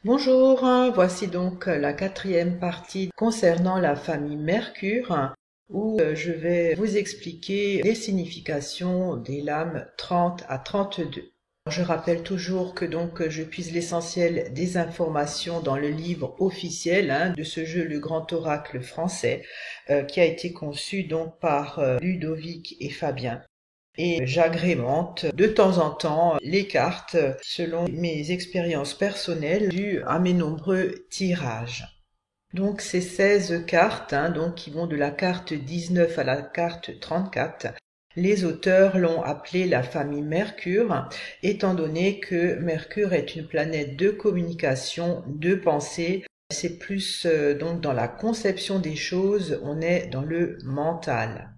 Bonjour, voici donc la quatrième partie concernant la famille Mercure, où je vais vous expliquer les significations des lames 30 à 32. Je rappelle toujours que je puise l'essentiel des informations dans le livre officiel de ce jeu Le Grand Oracle français, qui a été conçu donc par Ludovic et Fabien. Et j'agrémente de temps en temps les cartes selon mes expériences personnelles dues à mes nombreux tirages. Donc ces 16 cartes, qui vont de la carte 19 à la carte 34, les auteurs l'ont appelée la famille Mercure, étant donné que Mercure est une planète de communication, de pensée. C'est plus donc dans la conception des choses, on est dans le mental.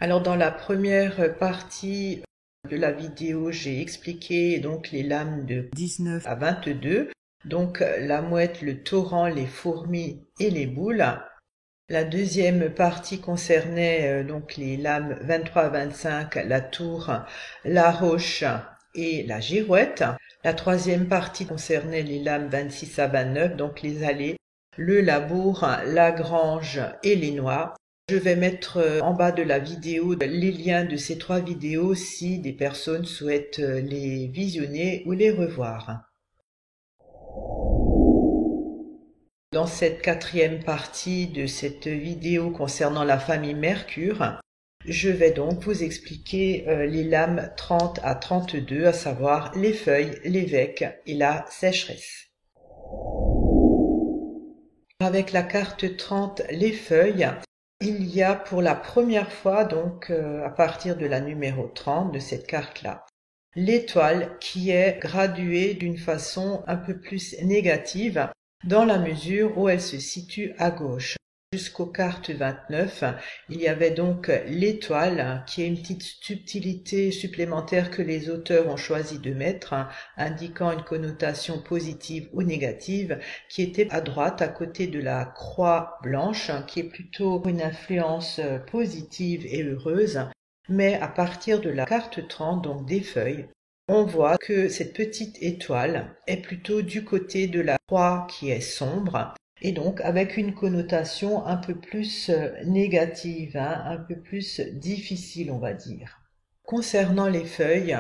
Alors dans la première partie de la vidéo, j'ai expliqué donc les lames de 19 à 22, donc la mouette, le torrent, les fourmis et les boules. La deuxième partie concernait donc les lames 23 à 25, la tour, la roche et la girouette. La troisième partie concernait les lames 26 à 29, donc les allées, le labour, la grange et les noix. Je vais mettre en bas de la vidéo les liens de ces 3 vidéos si des personnes souhaitent les visionner ou les revoir. Dans cette quatrième partie de cette vidéo concernant la famille Mercure, je vais donc vous expliquer les lames 30 à 32, à savoir les feuilles, l'évêque et la sécheresse. Avec la carte 30, les feuilles, il y a pour la première fois, à partir de la numéro 30 de cette carte-là, l'étoile qui est graduée d'une façon un peu plus négative dans la mesure où elle se situe à gauche. Jusqu'aux cartes 29, il y avait donc l'étoile qui est une petite subtilité supplémentaire que les auteurs ont choisi de mettre, indiquant une connotation positive ou négative, qui était à droite à côté de la croix blanche, qui est plutôt une influence positive et heureuse. Mais à partir de la carte 30, donc des feuilles, on voit que cette petite étoile est plutôt du côté de la croix qui est sombre, et donc avec une connotation un peu plus négative, un peu plus difficile, on va dire. Concernant les feuilles,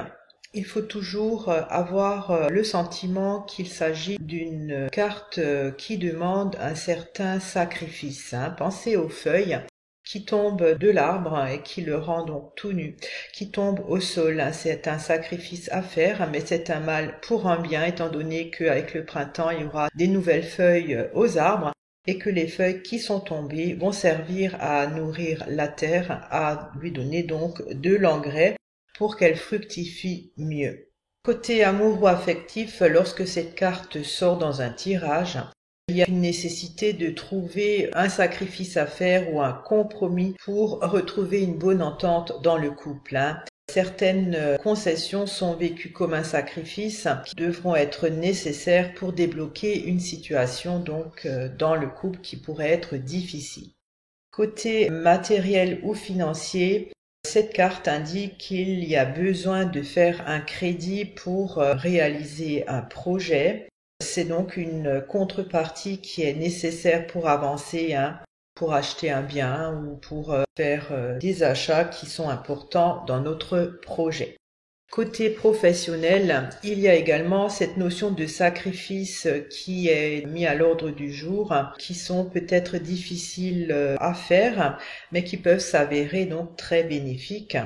il faut toujours avoir le sentiment qu'il s'agit d'une carte qui demande un certain sacrifice. Pensez aux feuilles qui tombent de l'arbre et qui le rend donc tout nu, qui tombe au sol. C'est un sacrifice à faire, mais c'est un mal pour un bien, étant donné qu'avec le printemps, il y aura des nouvelles feuilles aux arbres et que les feuilles qui sont tombées vont servir à nourrir la terre, à lui donner donc de l'engrais pour qu'elle fructifie mieux. Côté amour ou affectif, lorsque cette carte sort dans un tirage, il y a une nécessité de trouver un sacrifice à faire ou un compromis pour retrouver une bonne entente dans le couple. Certaines concessions sont vécues comme un sacrifice qui devront être nécessaires pour débloquer une situation dans le couple qui pourrait être difficile. Côté matériel ou financier, cette carte indique qu'il y a besoin de faire un crédit pour réaliser un projet. C'est donc une contrepartie qui est nécessaire pour avancer, pour acheter un bien ou pour faire des achats qui sont importants dans notre projet. Côté professionnel, il y a également cette notion de sacrifice qui est mis à l'ordre du jour, qui sont peut-être difficiles à faire, mais qui peuvent s'avérer donc très bénéfiques,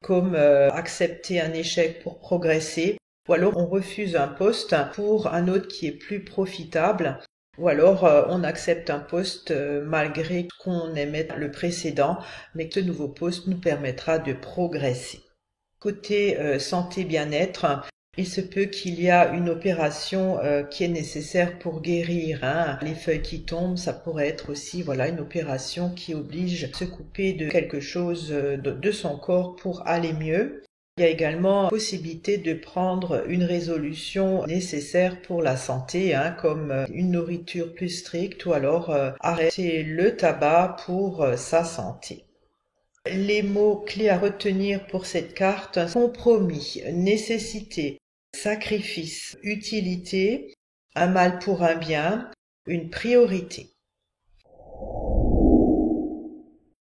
comme accepter un échec pour progresser, ou alors on refuse un poste pour un autre qui est plus profitable, ou alors on accepte un poste malgré qu'on aimait le précédent, mais que ce nouveau poste nous permettra de progresser. Côté santé bien-être, il se peut qu'il y a une opération qui est nécessaire pour guérir. Les feuilles qui tombent, ça pourrait être aussi une opération qui oblige à se couper de quelque chose de son corps pour aller mieux. Il y a également la possibilité de prendre une résolution nécessaire pour la santé, comme une nourriture plus stricte ou alors arrêter le tabac pour sa santé. Les mots clés à retenir pour cette carte: compromis, nécessité, sacrifice, utilité, un mal pour un bien, une priorité.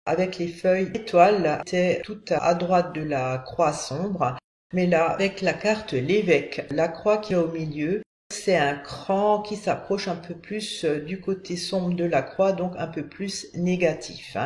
Avec les feuilles étoiles, c'est tout à droite de la croix sombre, mais là, avec la carte l'évêque, la croix qui est au milieu, c'est un cran qui s'approche un peu plus du côté sombre de la croix, donc un peu plus négatif.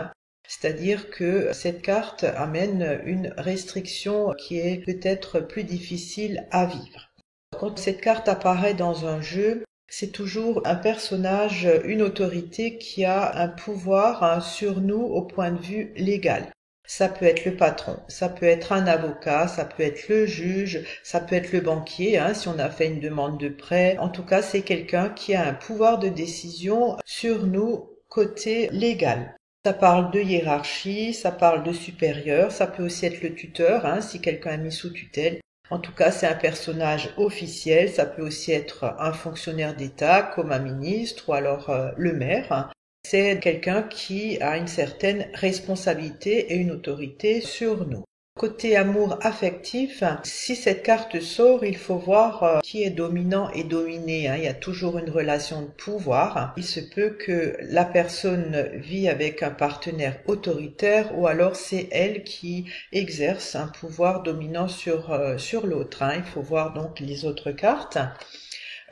C'est-à-dire que cette carte amène une restriction qui est peut-être plus difficile à vivre. Quand cette carte apparaît dans un jeu, c'est toujours un personnage, une autorité qui a un pouvoir sur nous au point de vue légal. Ça peut être le patron, ça peut être un avocat, ça peut être le juge, ça peut être le banquier, si on a fait une demande de prêt. En tout cas, c'est quelqu'un qui a un pouvoir de décision sur nous côté légal. Ça parle de hiérarchie, ça parle de supérieur, ça peut aussi être le tuteur, si quelqu'un est mis sous tutelle. En tout cas, c'est un personnage officiel, ça peut aussi être un fonctionnaire d'État comme un ministre ou alors le maire. C'est quelqu'un qui a une certaine responsabilité et une autorité sur nous. Côté amour affectif, si cette carte sort, il faut voir qui est dominant et dominé. Il y a toujours une relation de pouvoir. Il se peut que la personne vit avec un partenaire autoritaire ou alors c'est elle qui exerce un pouvoir dominant sur l'autre. Il faut voir donc les autres cartes.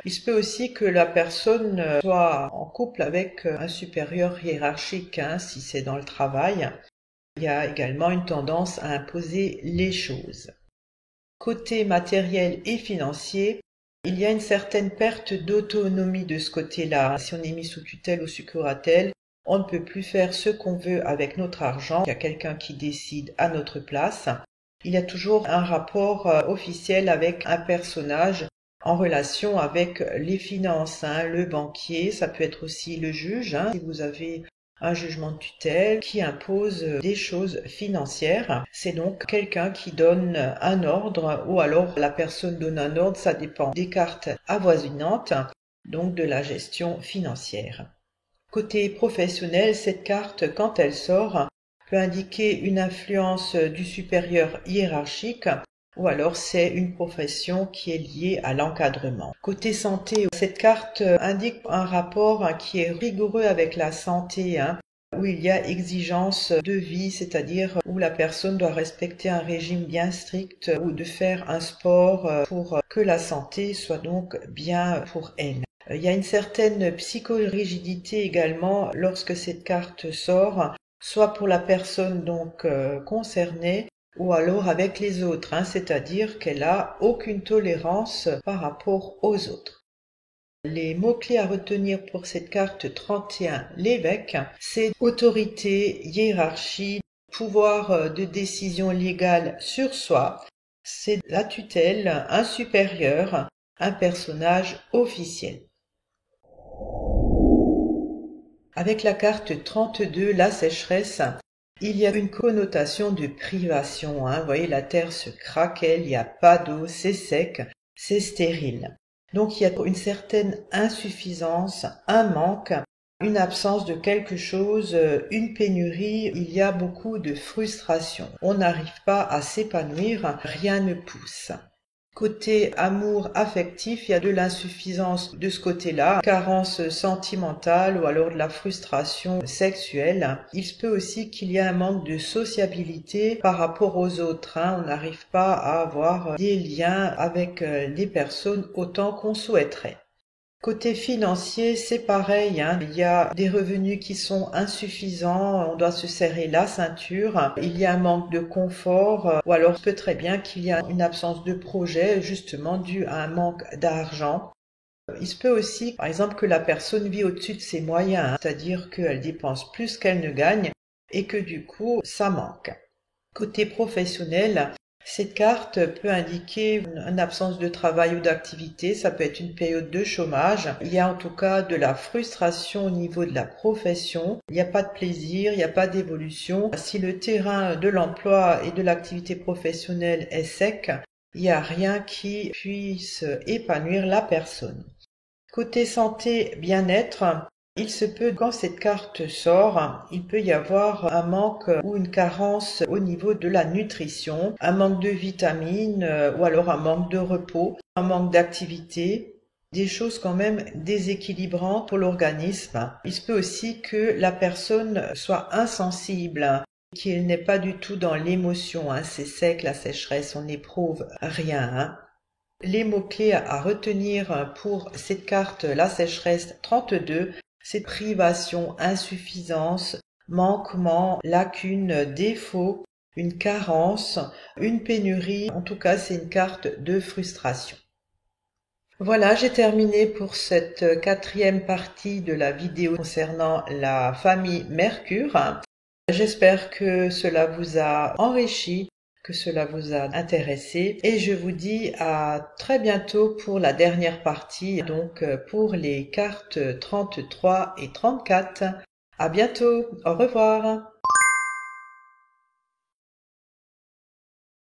Il se peut aussi que la personne soit en couple avec un supérieur hiérarchique, si c'est dans le travail. Il y a également une tendance à imposer les choses. Côté matériel et financier, il y a une certaine perte d'autonomie de ce côté-là. Si on est mis sous tutelle ou sous curatelle, on ne peut plus faire ce qu'on veut avec notre argent. Il y a quelqu'un qui décide à notre place. Il y a toujours un rapport officiel avec un personnage en relation avec les finances, le banquier, ça peut être aussi le juge, si vous avez un jugement de tutelle qui impose des choses financières. C'est donc quelqu'un qui donne un ordre ou alors la personne donne un ordre, ça dépend des cartes avoisinantes, donc de la gestion financière. Côté professionnel, cette carte, quand elle sort, peut indiquer une influence du supérieur hiérarchique ou alors c'est une profession qui est liée à l'encadrement. Côté santé, cette carte indique un rapport qui est rigoureux avec la santé, où il y a exigence de vie, c'est-à-dire où la personne doit respecter un régime bien strict ou de faire un sport pour que la santé soit donc bien pour elle. Il y a une certaine psychorigidité également lorsque cette carte sort, soit pour la personne donc concernée, ou alors avec les autres, c'est-à-dire qu'elle a aucune tolérance par rapport aux autres. Les mots-clés à retenir pour cette carte 31, l'évêque, c'est autorité, hiérarchie, pouvoir de décision légale sur soi, c'est la tutelle, un supérieur, un personnage officiel. Avec la carte 32, la sécheresse, il y a une connotation de privation. Vous voyez, la terre se craquelle, il n'y a pas d'eau, c'est sec, c'est stérile. Donc il y a une certaine insuffisance, un manque, une absence de quelque chose, une pénurie, il y a beaucoup de frustration. On n'arrive pas à s'épanouir, rien ne pousse. Côté amour affectif, il y a de l'insuffisance de ce côté-là, carence sentimentale ou alors de la frustration sexuelle. Il se peut aussi qu'il y ait un manque de sociabilité par rapport aux autres. On n'arrive pas à avoir des liens avec les personnes autant qu'on souhaiterait. Côté financier, c'est pareil, il y a des revenus qui sont insuffisants, on doit se serrer la ceinture, il y a un manque de confort, ou alors il peut très bien qu'il y ait une absence de projet, justement dû à un manque d'argent. Il se peut aussi, par exemple, que la personne vit au-dessus de ses moyens, c'est-à-dire qu'elle dépense plus qu'elle ne gagne, et que du coup, ça manque. Côté professionnel, cette carte peut indiquer une absence de travail ou d'activité, ça peut être une période de chômage. Il y a en tout cas de la frustration au niveau de la profession. Il n'y a pas de plaisir, il n'y a pas d'évolution. Si le terrain de l'emploi et de l'activité professionnelle est sec, il n'y a rien qui puisse épanouir la personne. Côté santé, bien-être, il se peut, quand cette carte sort, il peut y avoir un manque ou une carence au niveau de la nutrition, un manque de vitamines ou alors un manque de repos, un manque d'activité. des choses quand même déséquilibrantes pour l'organisme. Il se peut aussi que la personne soit insensible, qu'il n'est pas du tout dans l'émotion. C'est sec, la sécheresse, on n'éprouve rien. Les mots-clés à retenir pour cette carte, la sécheresse 32, c'est privation, insuffisance, manquement, lacune, défaut, une carence, une pénurie. En tout cas, c'est une carte de frustration. Voilà, j'ai terminé pour cette 4e partie de la vidéo concernant la famille Mercure. J'espère que cela vous a enrichi, que cela vous a intéressé, et je vous dis à très bientôt pour la dernière partie, donc pour les cartes 33 et 34. À bientôt, au revoir.